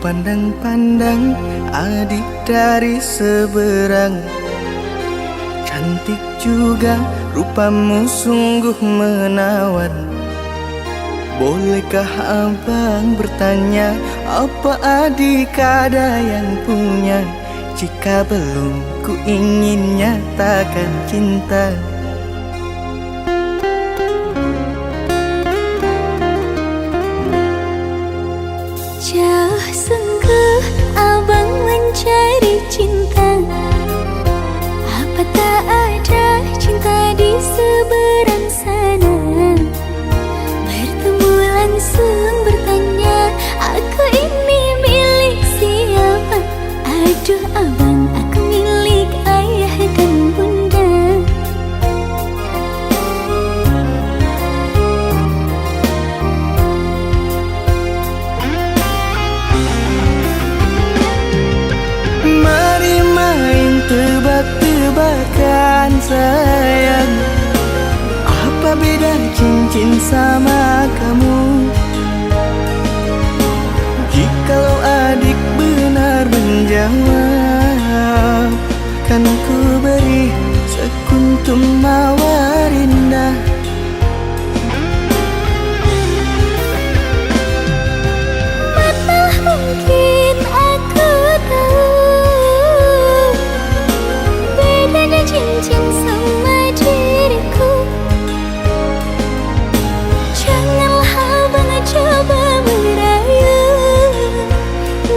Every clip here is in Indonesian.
pandang-pandang adik dari seberang. Cantik juga rupamu sungguh menawan. Bolehkah abang bertanya, apa adik ada yang punya? Jika belum, ku ingin nyatakan cinta. Jauh sungguh abang mencari cinta. Apa tak ada cinta di seberang sana? Bertemu langsung bertanya, aku ini milik siapa? Aduh abang, aku milik ayah dan bunda. Mari main tebak-tebakan sayang, apa beda cincin sama kamu? Jikalau adik benar menjawab, kan ku beri sekuntum mawar indah. Mana mungkin aku tahu bedanya cincin sama diriku. Janganlah abang coba merayu,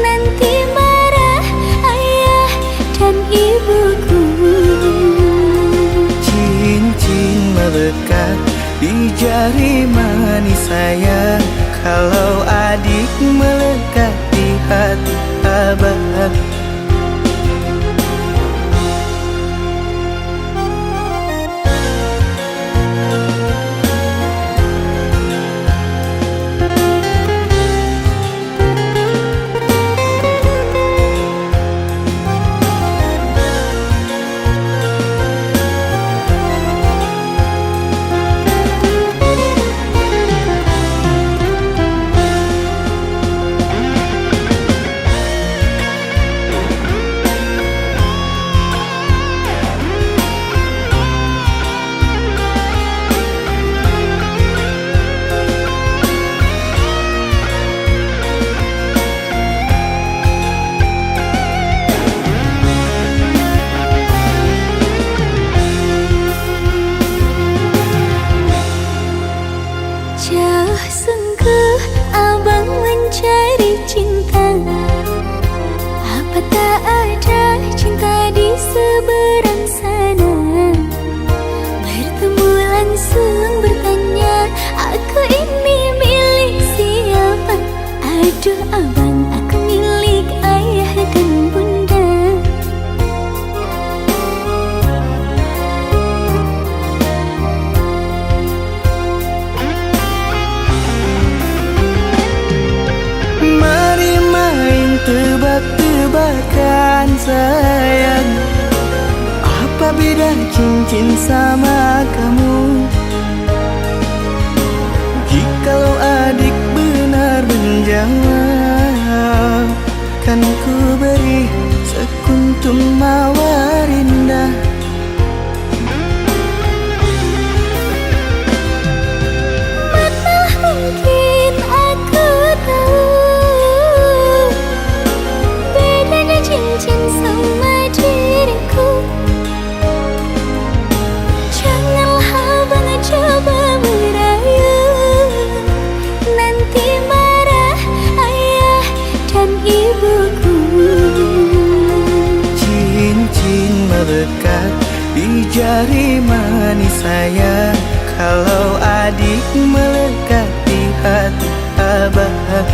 nanti marah ayah dan ibuku. Cincin melekat di jari manis sayang, kalau adik melekat di hati abang. Jauh sungguh abang mencari cinta. Apa tak ada cinta di seberang sana? Bertemu langsung bertanya, aku ini milik siapa? Aduh abang, aku milik ayah dan bunda. Mari main tebak-tebakan sayang, apa beda cincin sama kamu? Jikalau adik benar menjawab, kan ku beri sekuntum mawar indah. Mana mungkin aku tahu bedanya cincin sama diriku. Janganlah abang coba merayu, nanti marah ayah dan ibuku. Cincin melekat di jari manis sayang, kalau adik melekat di hati abang.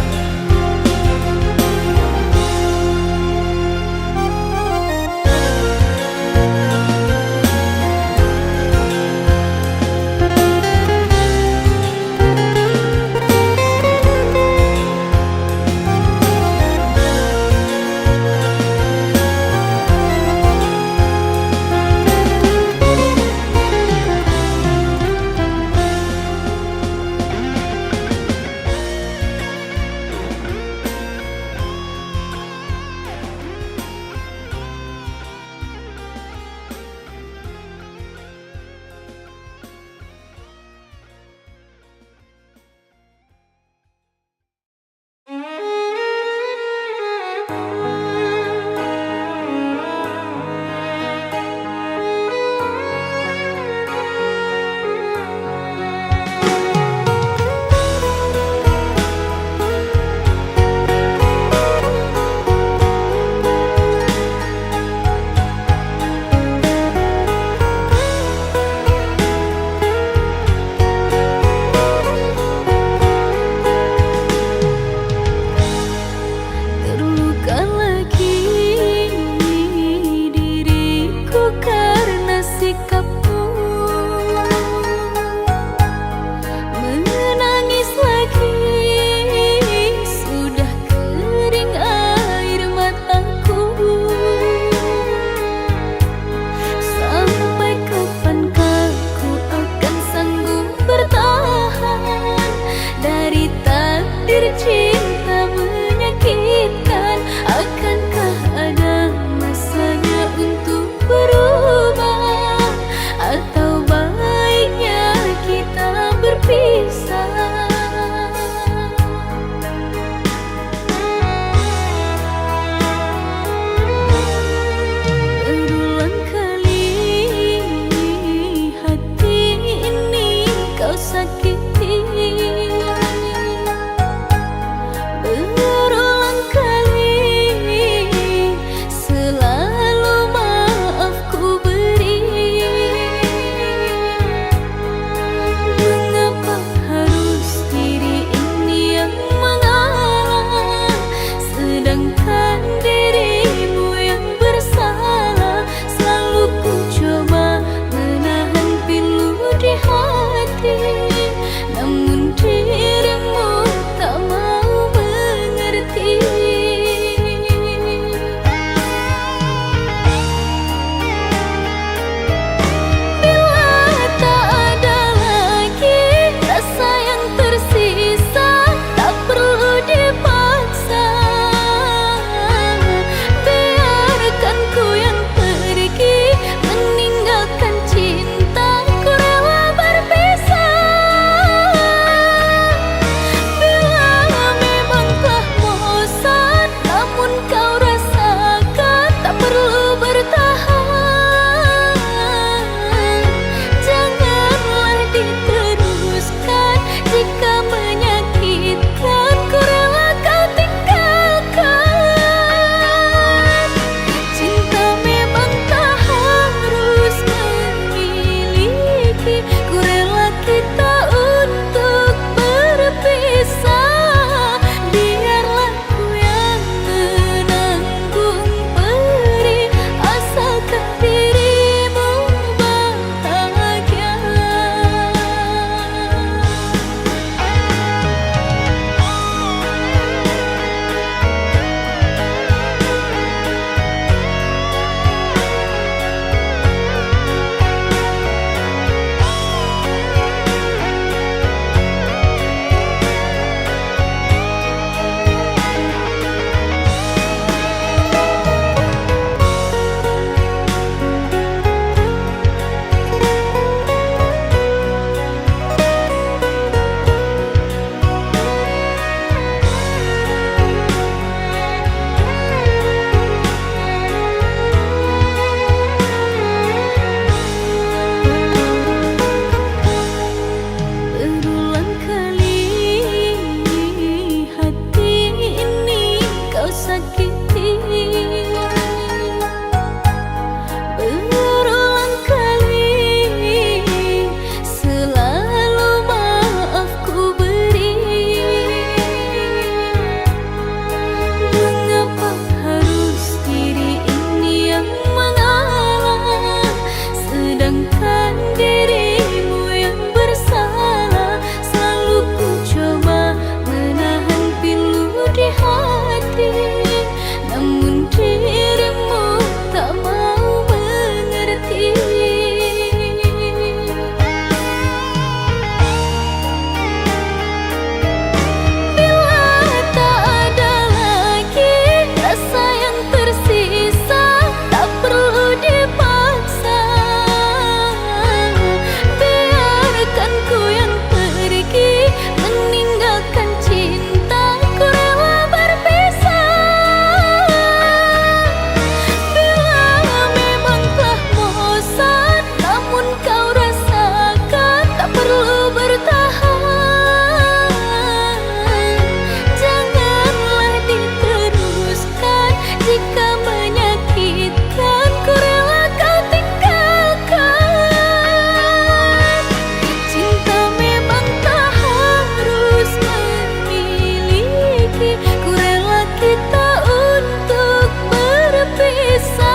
kita untuk berpisah.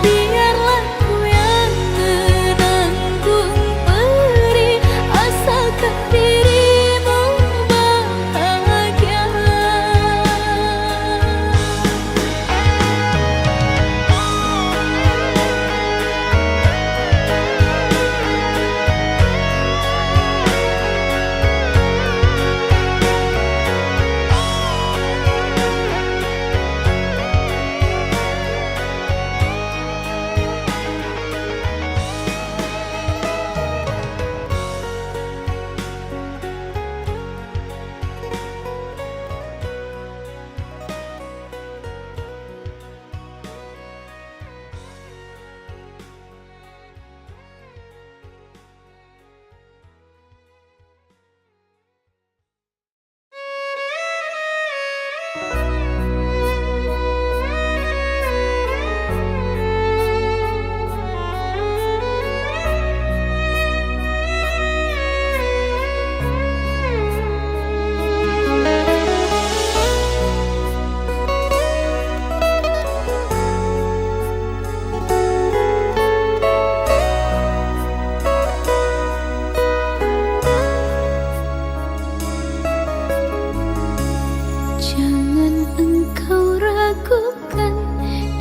Biarlah ku yang menanggung perih, asalkan dirimu bahagia. Jangan engkau ragukan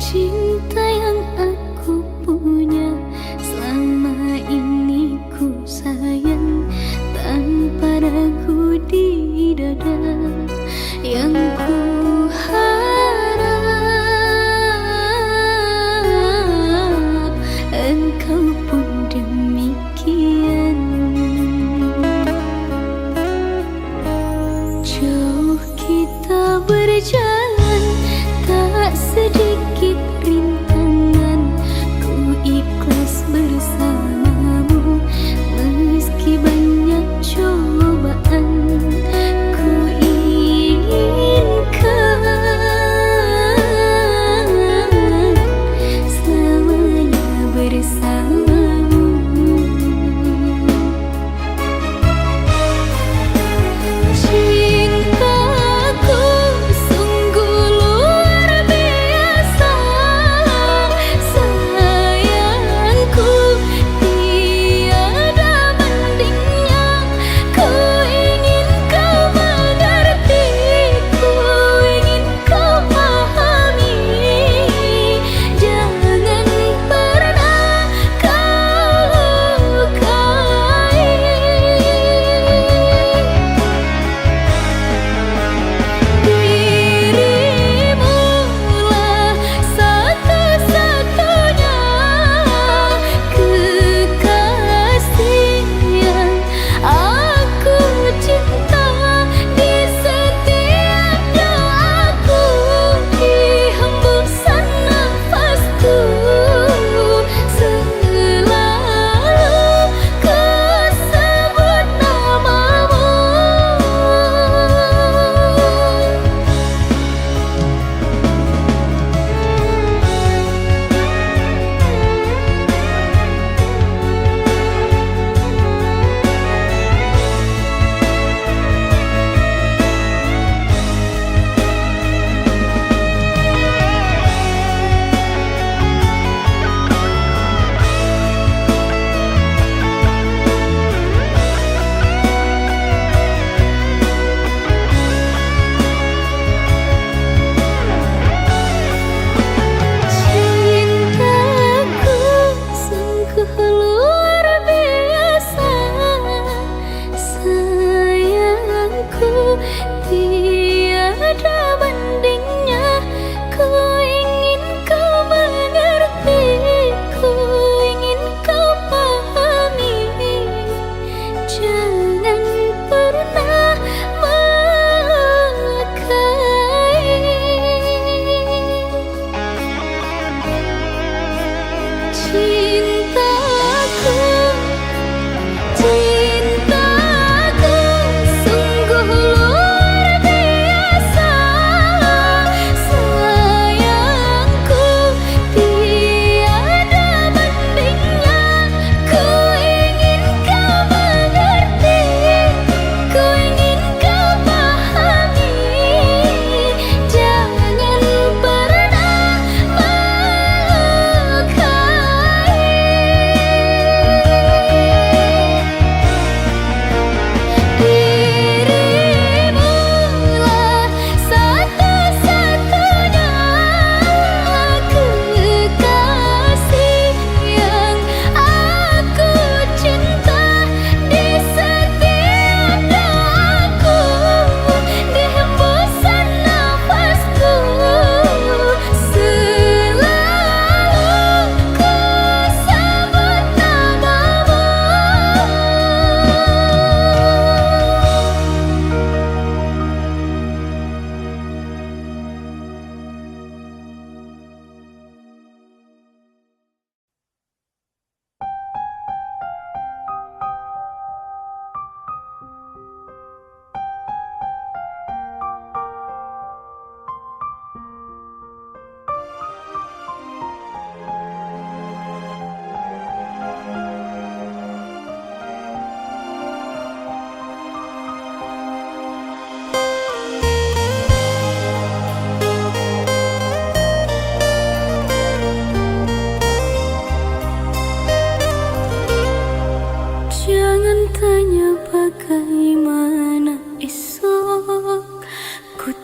cinta yang aku punya. Selama ini ku sayang tanpa ragu di dada. Yang ku harap engkau pun demikian. Jauh kita berjalan, tak sedikit rintangan. Ku ikhlas bersamamu, meski banyak cobaan. Ku inginkan selamanya bersamamu. Cintaku sungguh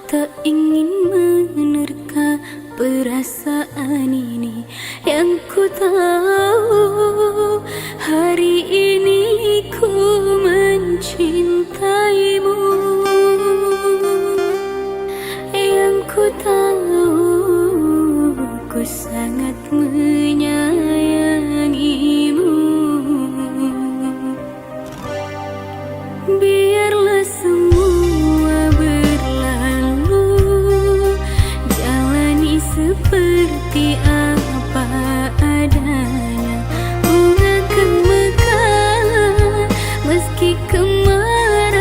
tak ingin menerka perasaan ini. Yang ku tahu hari ini ku mencintaimu. Yang ku tahu ku sangat menyayangimu. Biarlah semua berlalu, jalani seperti apa adanya. Bunga akan mekar meski kemarau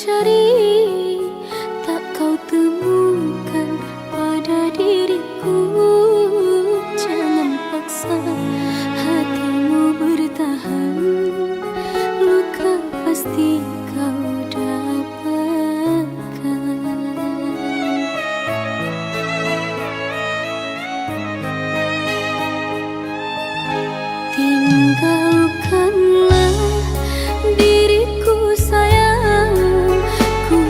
cari tak kau temukan pada diriku. Jangan paksa hatimu bertahan, luka pasti kau dapatkan. Tinggalkanlah diriku sayang, ku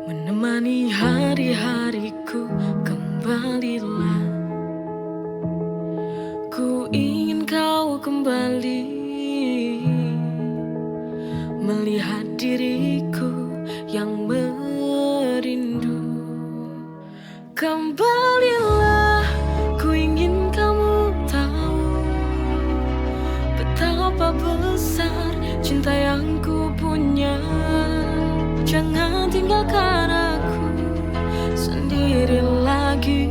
menemani hari-hariku. Kembalilah, ku ingin kau kembali, melihat diriku yang merindu. Kembalilah, ku ingin kamu tahu betapa besar cinta yang ku punya. Jangan tinggalkan aku sendiri lagi.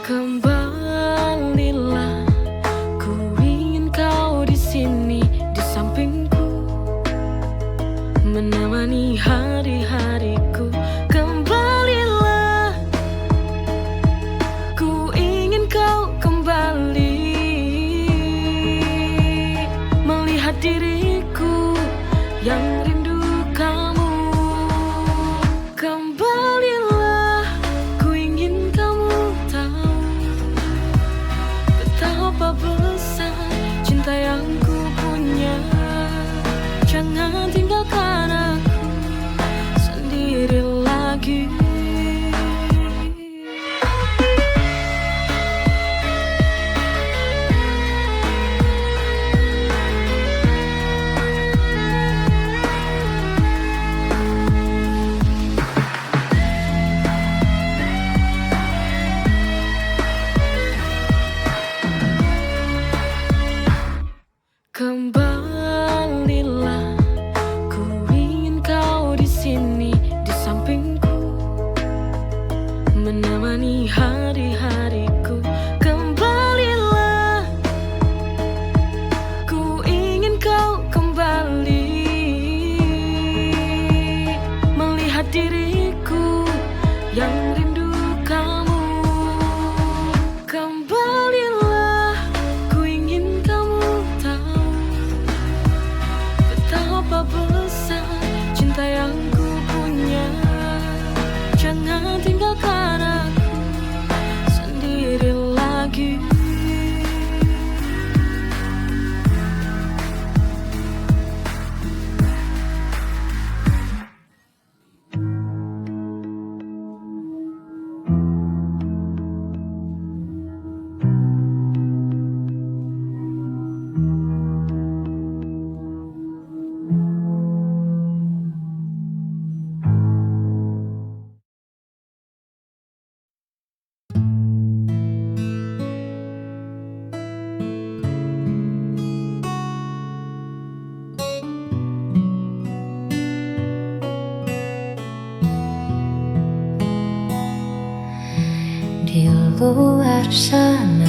Kembalilah, ku ingin kau di sini di sampingku, menemani hari-hariku. Kembalilah, ku ingin kau kembali, melihat diriku yang rindu kamu. Kembalilah, ku ingin kamu tahu betapa besar cinta yang ku punya. Jangan tinggalkan aku sendiri lagi. Kembalilah, ku ingin kau di sini di sampingku, menemani hari-hariku. Kembalilah, ku ingin kau kembali, melihat diriku yang rindu kamu. Kembalilah, ku ingin kamu tahu betapa besar cinta yang ku punya. Jangan tinggalkan aku sendiri lagi. Di luar sana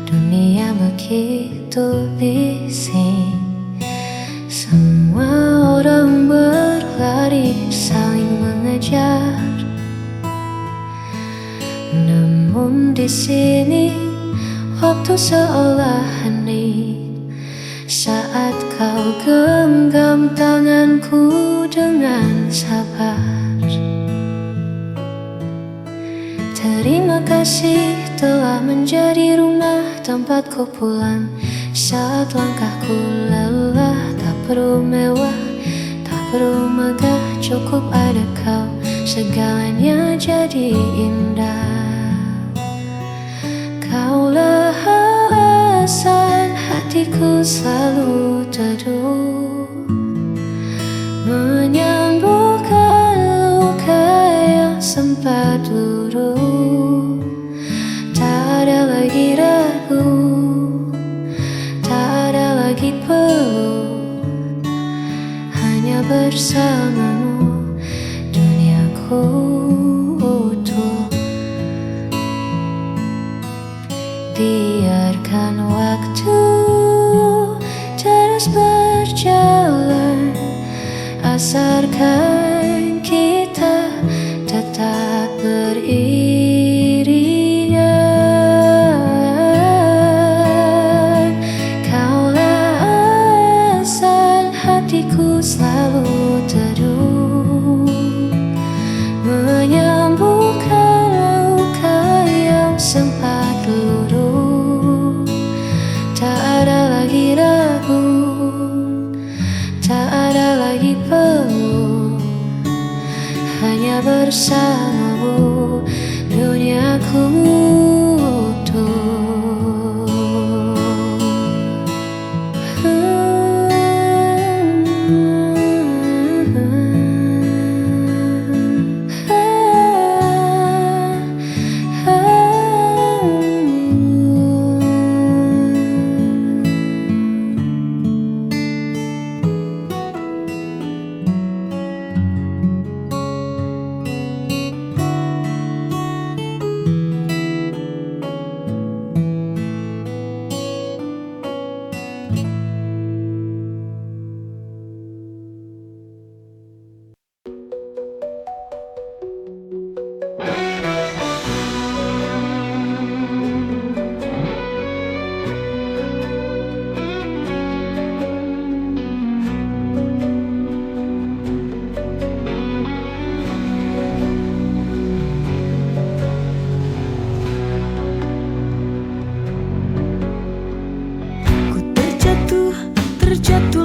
dunia begitu bising, semua orang berlari saling mengejar. Namun di sini waktu seolah hening saat kau genggam tanganku dengan sabar. Terima kasih telah menjadi rumah tempatku pulang. Saat langkahku lelah, tak perlu mewah, tak perlu megah, cukup ada kau, segalanya jadi indah. Kaulah alasan hatiku selalu teduh, menyembuhkan luka yang sempat luruh. Tak ada lagi ragu, tak ada lagi peluh, hanya bersamamu duniaku utuh. Biarkan waktu terus berjalan, asarkan kita tetap beriringan. Kaulah alasan hatiku selalu teduh, menyembuhkan luka yang sempat bersamamu, duniaku utuh. Terjatuh